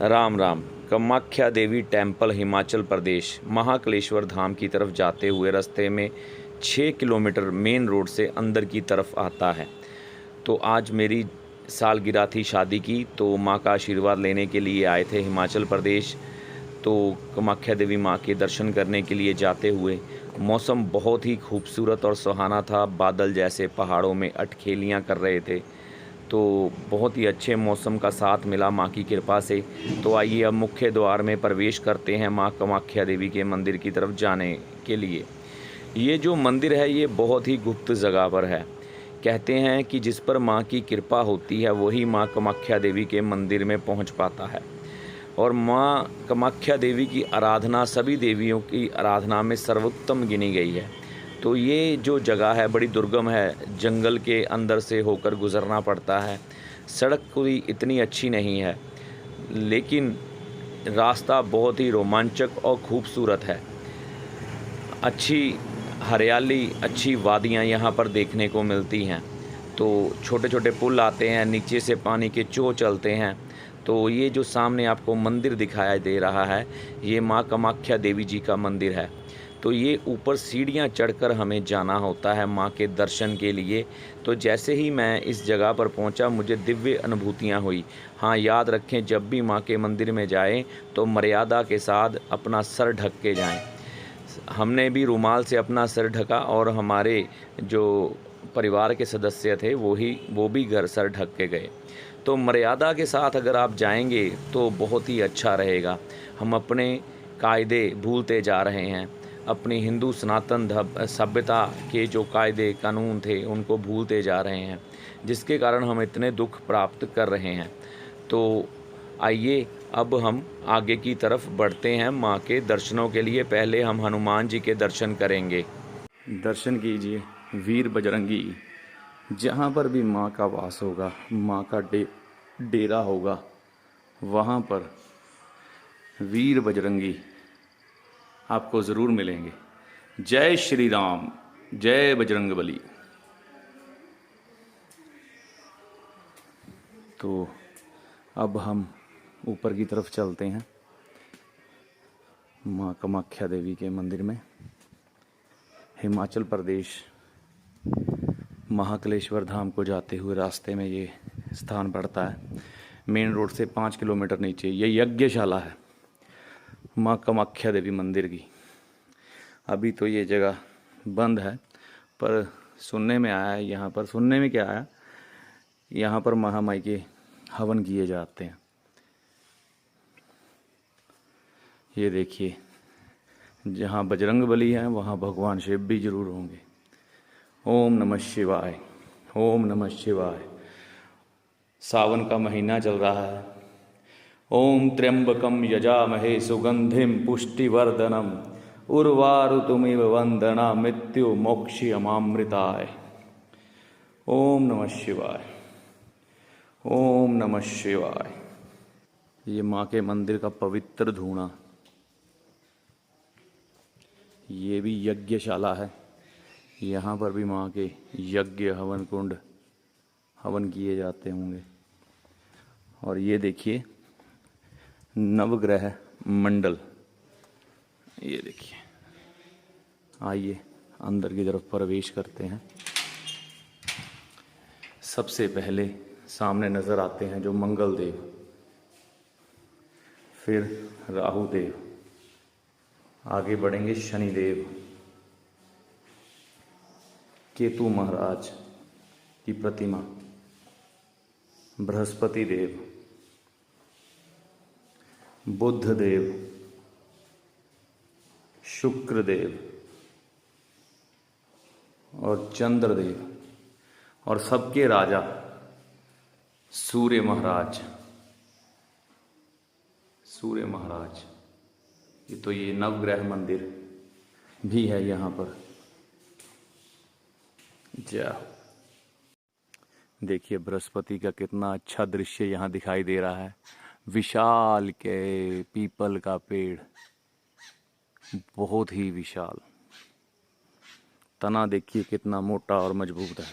राम राम। कामाख्या देवी temple Himachal Pradesh Mahakaleshwar धाम की तरफ जाते हुए रास्ते में 6 किलोमीटर मेन रोड से अंदर की तरफ आता है। तो आज मेरी सालगिरह थी शादी की, तो माँ का आशीर्वाद लेने के लिए आए थे हिमाचल प्रदेश। तो कामाख्या देवी माँ के दर्शन करने के लिए जाते हुए मौसम बहुत ही खूबसूरत और सुहाना था। बादल जैसे पहाड़ों में अठखेलियाँ कर रहे थे। तो बहुत ही अच्छे मौसम का साथ मिला माँ की कृपा से। तो आइए अब मुख्य द्वार में प्रवेश करते हैं माँ कामाख्या देवी के मंदिर की तरफ जाने के लिए। ये जो मंदिर है ये बहुत ही गुप्त जगह पर है। कहते हैं कि जिस पर माँ की कृपा होती है वही माँ कामाख्या देवी के मंदिर में पहुँच पाता है। और माँ कामाख्या देवी की आराधना सभी देवियों की आराधना में सर्वोत्तम गिनी गई है। तो ये जो जगह है बड़ी दुर्गम है, जंगल के अंदर से होकर गुज़रना पड़ता है। सड़क कोई इतनी अच्छी नहीं है, लेकिन रास्ता बहुत ही रोमांचक और खूबसूरत है। अच्छी हरियाली, अच्छी वादियाँ यहाँ पर देखने को मिलती हैं। तो छोटे छोटे पुल आते हैं, नीचे से पानी के चो चलते हैं। तो ये जो सामने आपको मंदिर दिखाया दे रहा है, ये माँ कामाख्या देवी जी का मंदिर है। तो ये ऊपर सीढ़ियाँ चढ़कर हमें जाना होता है माँ के दर्शन के लिए। तो जैसे ही मैं इस जगह पर पहुँचा मुझे दिव्य अनुभूतियाँ हुई। हाँ, याद रखें जब भी माँ के मंदिर में जाएं तो मर्यादा के साथ अपना सर ढक के जाएं। हमने भी रुमाल से अपना सर ढका और हमारे जो परिवार के सदस्य थे वो भी घर सर ढक के गए। तो मर्यादा के साथ अगर आप जाएंगे तो बहुत ही अच्छा रहेगा। हम अपने कायदे भूलते जा रहे हैं, अपनी हिंदू सनातन सभ्यता के जो कायदे कानून थे उनको भूलते जा रहे हैं, जिसके कारण हम इतने दुख प्राप्त कर रहे हैं। तो आइए अब हम आगे की तरफ बढ़ते हैं माँ के दर्शनों के लिए। पहले हम हनुमान जी के दर्शन करेंगे। दर्शन कीजिए वीर बजरंगी। जहाँ पर भी माँ का वास होगा, माँ का डेरा होगा, वहाँ पर वीर बजरंगी आपको ज़रूर मिलेंगे। जय श्री राम, जय बजरंगबली। तो अब हम ऊपर की तरफ चलते हैं माँ कामाख्या देवी के मंदिर में। हिमाचल प्रदेश महाकालेश्वर धाम को जाते हुए रास्ते में ये स्थान पड़ता है। मेन रोड से 5 किलोमीटर नीचे ये यज्ञशाला है माँ कामाख्या देवी मंदिर की। अभी तो ये जगह बंद है, पर सुनने में आया है, यहाँ पर सुनने में क्या आया, यहाँ पर महामाई के हवन किए जाते हैं। ये देखिए, जहाँ बजरंगबली है वहाँ भगवान शिव भी जरूर होंगे। ओम नमः शिवाय, ओम नमः शिवाय। सावन का महीना चल रहा है। ओम त्र्यंबकम यजामहे सुगंधिम पुष्टिवर्धनम उर्वारुतुमिव वंदना मृत्यु मोक्षयमामृताय। ओम नमः शिवाय, ओम नमः शिवाय। ये माँ के मंदिर का पवित्र धूना। ये भी यज्ञशाला है, यहाँ पर भी माँ के यज्ञ हवन कुंड हवन किए जाते होंगे। और ये देखिए नवग्रह मंडल, ये देखिए। आइए अंदर की तरफ प्रवेश करते हैं। सबसे पहले सामने नजर आते हैं जो मंगल देव, फिर राहु देव, आगे बढ़ेंगे शनिदेव, केतु महाराज की प्रतिमा, बृहस्पति देव, बुध देव, शुक्र देव और चंद्र देव, और सबके राजा सूर्य महाराज। सूर्य महाराज ये नवग्रह मंदिर भी है यहाँ पर। जा देखिए बृहस्पति का कितना अच्छा दृश्य यहाँ दिखाई दे रहा है। विशाल के पीपल का पेड़, बहुत ही विशाल। तना देखिए कितना मोटा और मजबूत है।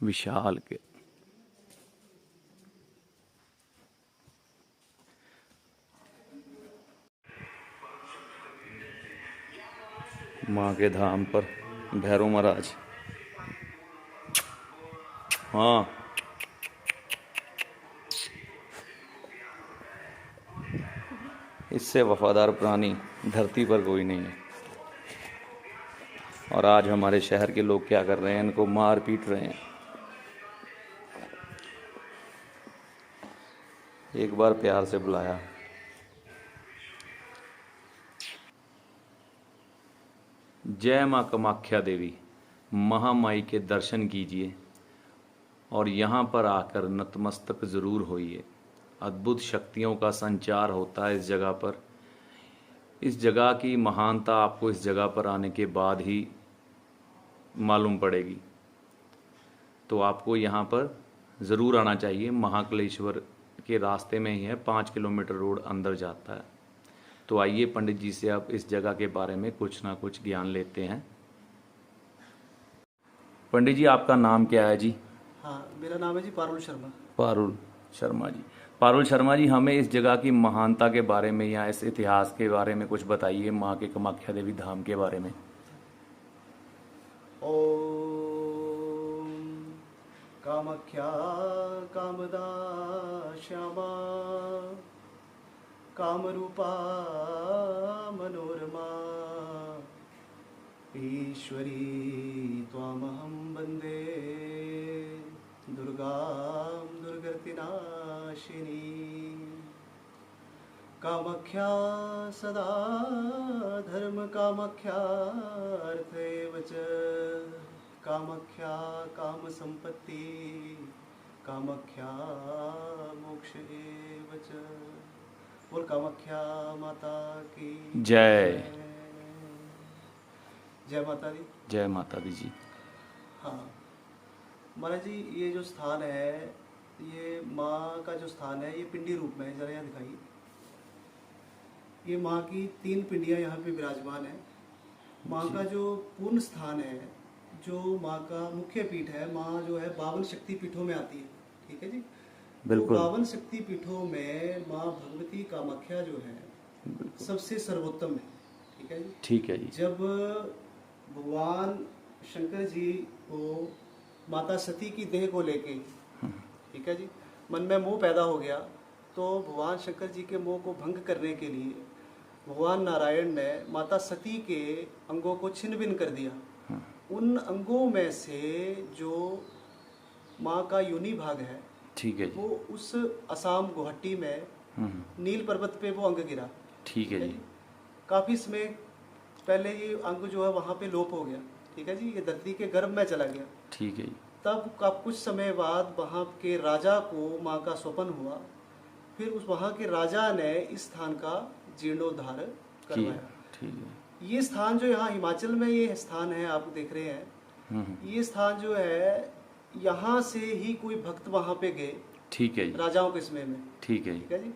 विशाल के। माँ के धाम पर भैरव महाराज। हाँ, इससे वफादार प्राणी धरती पर कोई नहीं है। और आज हमारे शहर के लोग क्या कर रहे हैं, इनको मार पीट रहे हैं। एक बार प्यार से बुलाया। जय माँ कामाख्या देवी, महामाई के दर्शन कीजिए और यहाँ पर आकर नतमस्तक ज़रूर होइए। अद्भुत शक्तियों का संचार होता है इस जगह पर। इस जगह की महानता आपको इस जगह पर आने के बाद ही मालूम पड़ेगी। तो आपको यहाँ पर ज़रूर आना चाहिए। महाकालेश्वर के रास्ते में ही है, 5 किलोमीटर रोड अंदर जाता है। तो आइए पंडित जी से आप इस जगह के बारे में कुछ ना कुछ ज्ञान लेते हैं। पंडित जी, आपका नाम क्या है जी? हाँ, मेरा नाम है जी पारुल शर्मा। पारुल शर्मा जी। पारुल शर्मा जी, हमें इस जगह की महानता के बारे में या इस इतिहास के बारे में कुछ बताइए, माँ के कामाख्या देवी धाम के बारे में। ओम कामाख्या कामदा श्यामा कामरूपा मनोरमा ईश्वरी त्वामहं वन्दे दुर्गां दुर्गतिनाशिनी कामाख्या सदा धर्म कामाख्या अर्थ एव च कामाख्या काम संपत्ति कामाख्या मोक्ष एव च। बोल कामाख्या माता की जय। जय माता दी। जय माता दी जी। हाँ महाराज जी, ये जो स्थान है, ये माँ का जो स्थान है, ये पिंडी रूप में है। जरा यहाँ दिखाइए। ये माँ की 3 पिंडियाँ यहाँ पे विराजमान है। माँ का जो पूर्ण स्थान है, जो माँ का मुख्य पीठ है, माँ जो है 52 शक्ति पीठों में आती है। ठीक है जी। बिल्कुल। तो 52 शक्ति पीठों में माँ भगवती कामाख्या जो है सबसे सर्वोत्तम है। ठीक है जी। ठीक है जी। जब भगवान शंकर जी को माता सती की देह को लेके, ठीक है जी, मन में मोह पैदा हो गया, तो भगवान शंकर जी के मोह को भंग करने के लिए भगवान नारायण ने माता सती के अंगों को छिन्न भिन्न कर दिया। उन अंगों में से जो माँ का योनि भाग है, ठीक है जी, वो उस असम गुवाहाटी में नील पर्वत पे वो अंग गिरा। ठीक है जी। काफी समय पहले ये अंग जो है वहाँ पे लोप हो गया। ठीक है जी। ये धरती के गर्भ में चला गया। ठीक है जी। तब का कुछ समय बाद वहाँ के राजा को माँ का स्वप्न हुआ। फिर उस वहाँ के राजा ने इस स्थान का जीर्णोद्धार करवाया। ठीक है। ये स्थान जो यहाँ हिमाचल में ये स्थान है, आप देख रहे हैं, ये स्थान जो है, यहाँ से ही कोई भक्त वहाँ पे गए। ठीक है जी। राजाओं के समय में। ठीक है। ठीक है जी।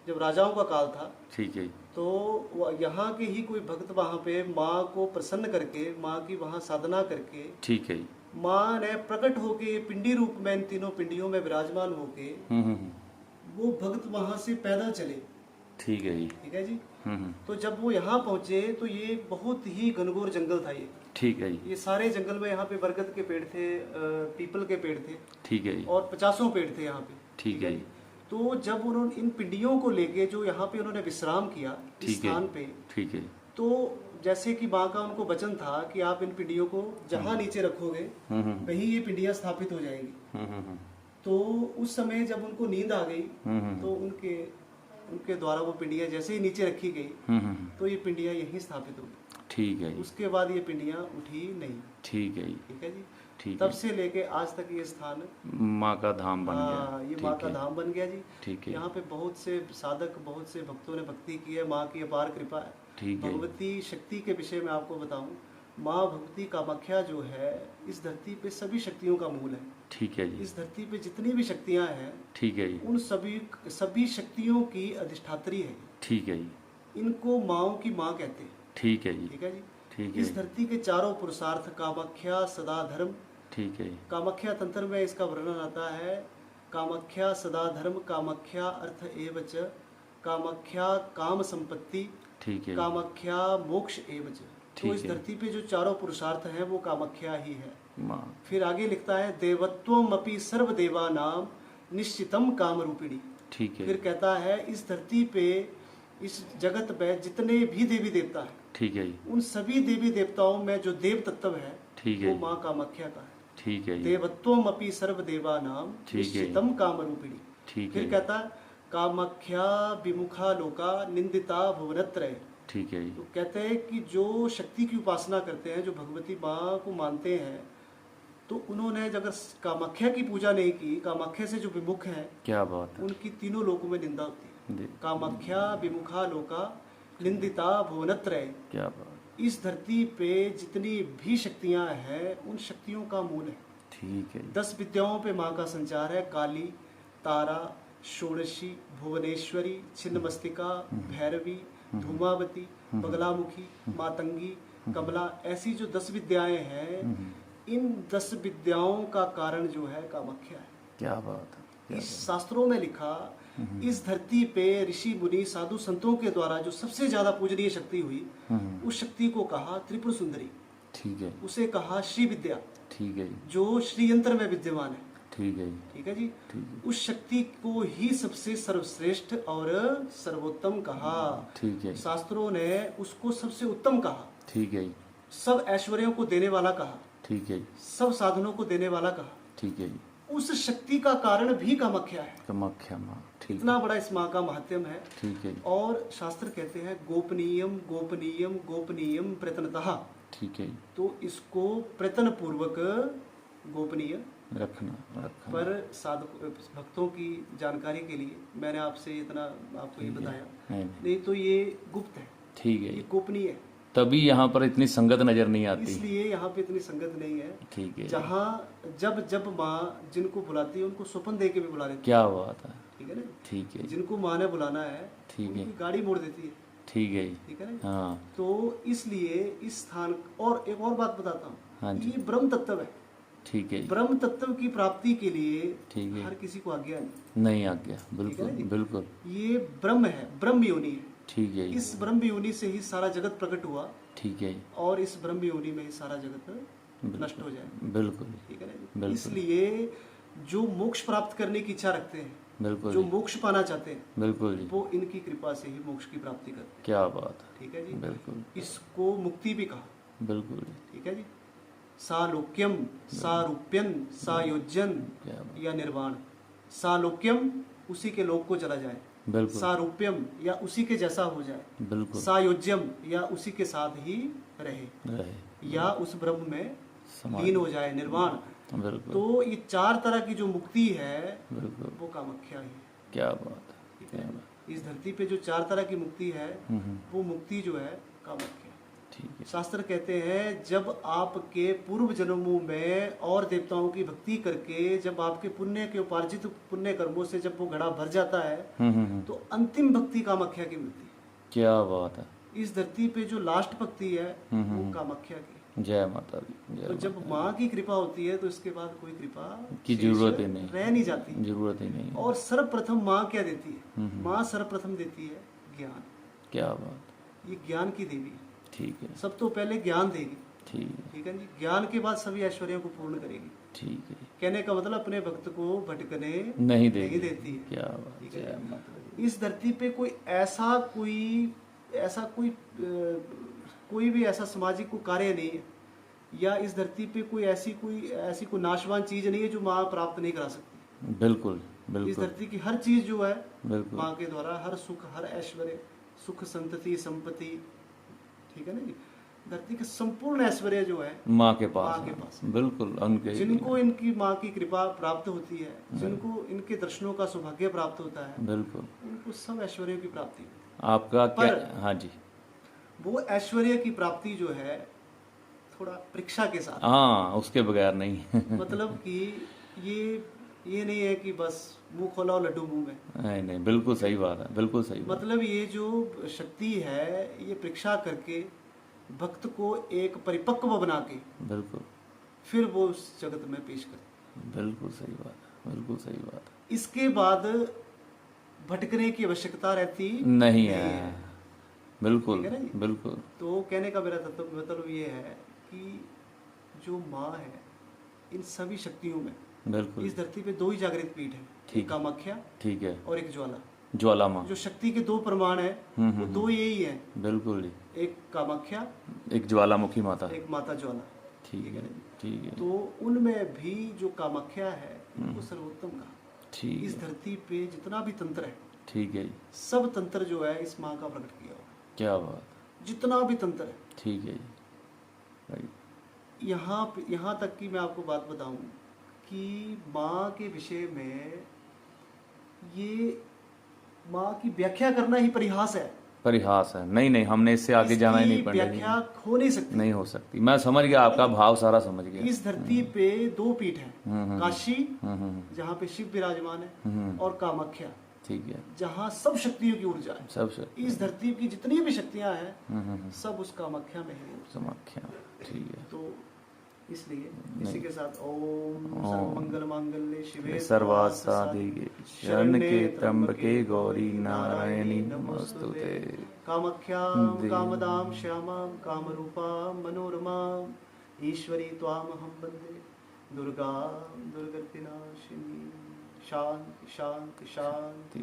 जब राजाओं का काल था, ठीक है, तो यहाँ के ही कोई भक्त वहाँ पे माँ को प्रसन्न करके, माँ की वहाँ साधना करके, ठीक है, माँ ने प्रकट होके पिंडी रूप में इन 3 पिंडियों में विराजमान होके वो भक्त वहाँ से पैदल चले। ठीक है जी। ठीक है जी। तो जब वो यहाँ पहुँचे तो ये बहुत ही घनघोर जंगल था ये। ठीक है जी। ये सारे जंगल में यहाँ पे बरगद के पेड़ थे, पीपल के पेड़ थे। ठीक है जी। और 50 पेड़ थे यहाँ पे। ठीक है जी। तो जब उन्होंने इन पिंडियों को लेके जो यहाँ पे उन्होंने विश्राम किया इस स्थान पे, ठीक है, तो जैसे कि माँ का उनको वचन था कि आप इन पिंडियों को जहाँ नीचे रखोगे वहीं ये पिंडियाँ स्थापित हो जाएंगी। तो उस समय जब उनको नींद आ गई तो उनके द्वारा वो पिंडियाँ जैसे ही नीचे रखी गई तो ये पिंडियाँ यहीं स्थापित हो गई। ठीक है। उसके बाद ये पिंडियाँ उठी नहीं। ठीक है। ठीक है जी। ठीक। तब से लेके आज तक ये स्थान माँ का धाम बन गया। ये माँ का धाम बन गया जी। ठीक है। यहाँ पे बहुत से साधक, बहुत से भक्तों ने भक्ति की है। माँ की अपार कृपा है। ठीक है। भगवती शक्ति के विषय में आपको बताऊं, माँ भगवती कामाख्या जो है इस धरती पे सभी शक्तियों का मूल है। ठीक है जी। इस धरती पे जितनी भी शक्तियाँ हैं, ठीक है जी, उन सभी शक्तियों की अधिष्ठात्री है। ठीक है जी। इनको माँओं की माँ कहते हैं। ठीक है जी। ठीक है जी। ठीक है। इस धरती के चारों पुरुषार्थ कामाख्या सदा धर्म ठीक है जी। कामाख्या तंत्र में इसका वर्णन आता है, कामाख्या सदा धर्म, कामाख्या अर्थ एव च, कामाख्या काम संपत्ति, ठीक है जी। कामाख्या मोक्ष एव च। तो ठीक इस है। धरती पे जो चारों पुरुषार्थ हैं वो कामाख्या ही है। माँ। फिर आगे लिखता है, देवत्वम अपि सर्व देवानाम निश्चितम काम रूपिणी। ठीक है। फिर कहता है, इस धरती पे, इस जगत में जितने भी देवी देवता हैं, ठीक है जी। उन सभी देवी देवताओं में जो देव तत्व है ठीक है वो जी। माँ कामाख्या का है। ठीक है जी। देवत्वम अपि सर्व देवानाम ठीक है। निश्चितम काम रूपिणी। ठीक फिर है। कहता है, कामाख्या विमुखा लोका निंदिता भुवनत्रय। ठीक है जी। तो कहते हैं कि जो शक्ति की उपासना करते हैं, जो भगवती माँ को मानते हैं, तो उन्होंने अगर कामाख्या की पूजा नहीं की, कामाख्या से जो विमुख हैं, क्या बात है। उनकी तीनों लोकों में निंदा होती है। दे- कामाख्या विमुखा लोका निंदिता भुवनत्रय। क्या बात। इस धरती पे जितनी भी शक्तियां हैं, उन शक्तियों का मूल है। ठीक है जी। 10 विद्याओं पे माँ का संचार है, काली, तारा, षोडशी, भुवनेश्वरी, छिन्नमस्तिका, भैरवी, धूमावती, बगलामुखी, मातंगी, कमला, ऐसी जो 10 विद्याएं हैं, इन 10 विद्याओं का कारण जो है कामाख्या है। क्या बात है। क्या इस शास्त्रों में लिखा, इस धरती पे ऋषि मुनि साधु संतों के द्वारा जो सबसे ज्यादा पूजनीय शक्ति हुई, उस शक्ति को कहा त्रिपुर सुंदरी, ठीक है। उसे कहा श्री विद्या, ठीक है जी। जो श्रीयंत्र में विद्यमान है। ठीक है जी। ठीक है जी। ठीक है। उस शक्ति को ही सबसे सर्वश्रेष्ठ और सर्वोत्तम कहा। ठीक है। शास्त्रों ने उसको सबसे उत्तम कहा, ठीक है जी। सब ऐश्वर्यों को देने वाला कहा, ठीक है जी। सब साधनों को देने वाला कहा। ठीक है जी। उस शक्ति का कारण भी कामाख्या है। कामाख्या माँ। ठीक इतना बड़ा इस माँ का महत्व है। ठीक है जी। और शास्त्र कहते हैं, गोपनीयम गोपनीयम गोपनीयम प्रतनतः। ठीक है जी। तो इसको प्रतन पूर्वक गोपनीय रखना। पर साधक भक्तों की जानकारी के लिए मैंने आपसे इतना आपको ये बताया। नहीं। नहीं तो ये गुप्त है, ठीक है ये जी। गोपनीय है, तभी यहाँ पर इतनी संगत नजर नहीं आती। इसलिए यहाँ पे इतनी संगत नहीं है। ठीक है। जहाँ जब जब माँ जिनको बुलाती है उनको स्वप्न दे के भी बुला लेती है। क्या बात है। ठीक है ना। ठीक है। जिनको माँ ने बुलाना है, ठीक है। उनकी गाड़ी मोड़ देती है। ठीक है जी। ठीक है ना। हाँ। तो इसलिए इस स्थान, और एक और बात बताता हूँ, हाँ जी। ये ब्रह्म तत्व है। ठीक है जी। ब्रह्म तत्व की प्राप्ति के लिए ठीक है। हर किसी को आज्ञा नहीं। नहीं आ गया। ठीक बिल्कुल है ना जी? बिल्कुल। ये ब्रह्म है, ब्रह्म योनि है। ठीक है जी। इस ब्रह्म योनि से ही सारा जगत प्रकट हुआ, ठीक है जी। और इस ब्रह्म योनि में ही सारा जगत नष्ट हो जाए। बिल्कुल। ठीक है ना जी? बिल्कुल। इसलिए जो मोक्ष प्राप्त करने की इच्छा रखते हैं, बिल्कुल जो जी। मोक्ष पाना चाहते हैं, बिल्कुल जी। वो इनकी कृपा से ही मोक्ष की प्राप्ति करते हैं। क्या बात है। ठीक है जी। बिल्कुल। इसको मुक्ति भी कहा। बिल्कुल जी। ठीक है जी। सालोक्यम, सारूप्यन, सायोज्यन क्या बात। या निर्वाण। सालोक्यम उसी के लोक को चला जाए, बिल्कुल। सारूप्यम या उसी के जैसा हो जाए, बिल्कुल। सायोज्यम या उसी के साथ ही रहे, रहे। या उस ब्रह्म में समाधि। लीन हो जाए, निर्वाण। बिल्कुल। तो ये 4 तरह की जो मुक्ति है बिल्कुल। वो कामाख्या ही है। क्या बात है। ठीक क्या है। बात। इस धरती पे जो 4 तरह की मुक्ति है, हम्म। वो मुक्ति जो है कामाख्या। ठीक है। शास्त्र कहते हैं, जब आपके पूर्व जन्मों में और देवताओं की भक्ति करके, जब आपके पुण्य के उपार्जित पुण्य कर्मों से जब वो घड़ा भर जाता है, तो अंतिम भक्ति कामाख्या की मिलती है। क्या बात है। इस धरती पे जो लास्ट भक्ति है वो कामाख्या की। जय माता दी। जय तो जब माँ की कृपा होती है तो इसके बाद कोई कृपा की शेष जरूरत ही नहीं। रह नहीं जाती। जरूरत ही नहीं। और सर्वप्रथम माँ क्या देती है? माँ सर्वप्रथम देती है ज्ञान। क्या बात। ये ज्ञान की देवी है। ठीक है। सब तो पहले ज्ञान देगी। ठीक है। ठीक है जी। ज्ञान के बाद सभी ऐश्वर्यों को पूर्ण करेगी। ठीक है। कहने का मतलब अपने भक्त को भटकने नहीं देगी। देती है। क्या बात। ठीक है। जय माता दी। इस धरती पे कोई भी ऐसा सामाजिक कोई कार्य नहीं है, या इस धरती पे कोई ऐसी कोई नाशवान चीज नहीं है जो माँ प्राप्त नहीं करा सकती। बिल्कुल। इस बिल्कुल। धरती की हर चीज जो है बिल्कुल। माँ के द्वारा, हर सुख, हर ऐश्वर्य, सुख, संतति, संपत्ति, ठीक है ना जी। धरती के संपूर्ण ऐश्वर्य जो है माँ के पास माँ के है। पास। बिल्कुल। उनके जिनको इनकी माँ की कृपा प्राप्त होती है, जिनको इनके दर्शनों का सौभाग्य प्राप्त होता है, बिल्कुल। उनको सब ऐश्वर्यों की प्राप्ति होती आपका क्या। पर- हाँ जी। है। वो ऐश्वर्य की प्राप्ति जो है थोड़ा परीक्षा के साथ, हाँ, उसके बगैर नहीं। मतलब कि ये नहीं है कि बस मुंह खोला और लड्डू मुंह में। नहीं नहीं, बिल्कुल सही बात है। बिल्कुल सही बात। मतलब ये जो शक्ति है, ये परीक्षा करके भक्त को एक परिपक्व बना के बिल्कुल। फिर वो उस जगत में पेश करते। बिल्कुल सही बात है, बिल्कुल सही बात है। इसके बाद भटकने की आवश्यकता रहती नहीं है, बिल्कुल ठीक है ना जी? बिल्कुल। तो कहने का मेरा मतलब ये है कि जो माँ है इन सभी शक्तियों में बिल्कुल इस धरती पे दो ही जागृत पीठ है, ठीक एक कामाख्या ठीक है। और एक ज्वाला। ज्वाला माँ, जो शक्ति के दो प्रमाण है वो दो यही है, बिल्कुल जी। एक कामाख्या, एक ज्वालामुखी माता, एक माता ज्वाला। ठीक है ठीक है तो उनमें भी जो कामाख्या है इनको सर्वोत्तम कहा। ठीक इस है धरती पे जितना भी तंत्र है ठीक है जी। सब तंत्र जो है इस माँ का प्रकट किया हुआ है। क्या बात, जितना भी तंत्र है, ठीक है जी, राइट। यहाँ तक कि मैं आपको बात बताऊं कि माँ के विषय में ये माँ की व्याख्या करना ही परिहास है। परिहास है, नहीं नहीं, हमने इससे आगे जाना ही नहीं इसकी पंडित जी। व्याख्या हो नहीं सकती। नहीं हो सकती, मैं समझ गया आपका भाव, सारा समझ गया। इस धरती पे दो पीठ हैं, काशी जहाँ पे शिव विराजमान है और कामाख्या ठीक है, जहाँ सब शक्तियों की ऊर्जा है। सब से इस धरती की जितनी भी शक्तियां हैं सब उस कामाख्या में है। समाख्या, ठीक है। तो इसलिए इसी के साथ ओम सर्वमंगल मांगल्ये शिवे सर्वार्थ साधिके शरण्ये त्र्यंबके गौरी नारायणी नमोस्तुते। कामाख्यां कामदां श्यामां कामरूपां मनोरमां ईश्वरी त्वामहं वन्दे दुर्गां दुर्गतिनाशिनी। शांति शांति शांति।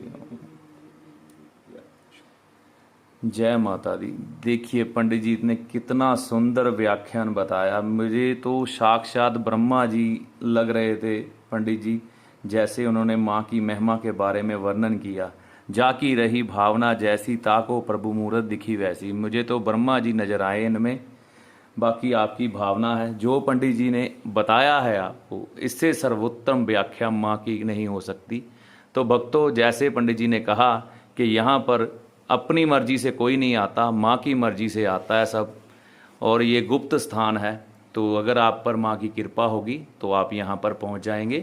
जय माता दी। देखिए पंडित जी ने कितना सुंदर व्याख्यान बताया, मुझे तो साक्षात ब्रह्मा जी लग रहे थे पंडित जी। जैसे उन्होंने माँ की महिमा के बारे में वर्णन किया, जाकी रही भावना जैसी ताको प्रभु मूरत दिखी वैसी। मुझे तो ब्रह्मा जी नजर आए इनमें, बाकी आपकी भावना है। जो पंडित जी ने बताया है आपको, इससे सर्वोत्तम व्याख्या माँ की नहीं हो सकती। तो भक्तों, जैसे पंडित जी ने कहा कि यहाँ पर अपनी मर्जी से कोई नहीं आता, माँ की मर्जी से आता है सब, और ये गुप्त स्थान है। तो अगर आप पर माँ की कृपा होगी तो आप यहाँ पर पहुँच जाएंगे।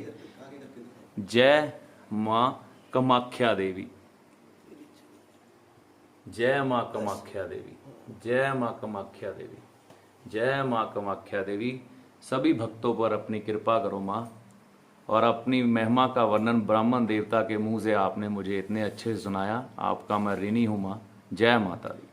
जय माँ कामाख्या देवी, जय माँ कामाख्या देवी, जय माँ कामाख्या देवी, जय माँ कामाख्या देवी। सभी भक्तों पर अपनी कृपा करो माँ, और अपनी महिमा का वर्णन ब्राह्मण देवता के मुंह से आपने मुझे इतने अच्छे से सुनाया, आपका मैं ऋणी हूँ माँ। जय माता दी।